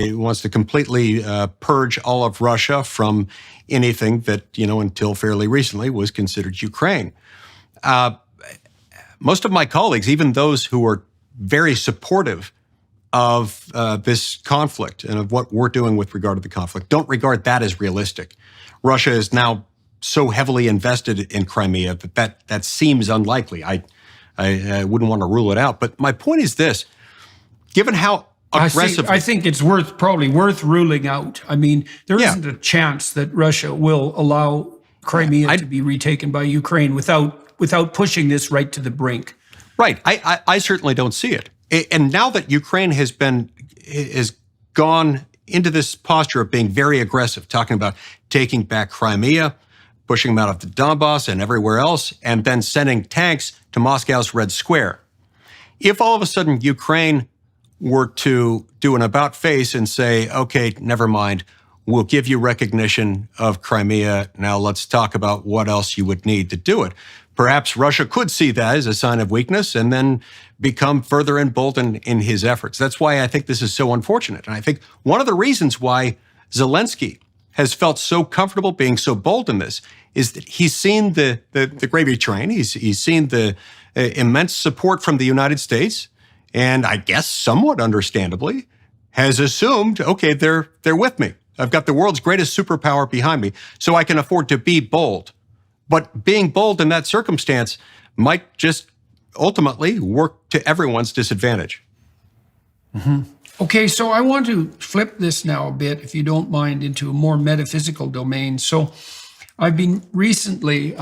It wants to completely purge all of Russia from anything that, until fairly recently was considered Ukraine. Most of my colleagues, even those who are very supportive of this conflict and of what we're doing with regard to the conflict, don't regard that as realistic. Russia is now so heavily invested in Crimea that seems unlikely. I wouldn't want to rule it out. But my point is this: given how aggressive, I think it's probably worth ruling out. I mean, there isn't a chance that Russia will allow Crimea to be retaken by Ukraine without pushing this right to the brink. Right. I certainly don't see it. And now that Ukraine has gone into this posture of being very aggressive, talking about taking back Crimea, pushing them out of the Donbass and everywhere else, and then sending tanks to Moscow's Red Square. If all of a sudden Ukraine were to do an about face and say, okay, never mind, we'll give you recognition of Crimea, now let's talk about what else you would need to do it. Perhaps Russia could see that as a sign of weakness and then become further emboldened in his efforts. That's why I think this is so unfortunate. And I think one of the reasons why Zelensky has felt so comfortable being so bold in this is that he's seen the gravy train. He's seen the immense support from the United States, and I guess somewhat understandably has assumed, okay, they're with me. I've got the world's greatest superpower behind me, so I can afford to be bold. But being bold in that circumstance might just ultimately work to everyone's disadvantage. Mm-hmm. Okay, so I want to flip this now a bit, if you don't mind, into a more metaphysical domain. So I've been recently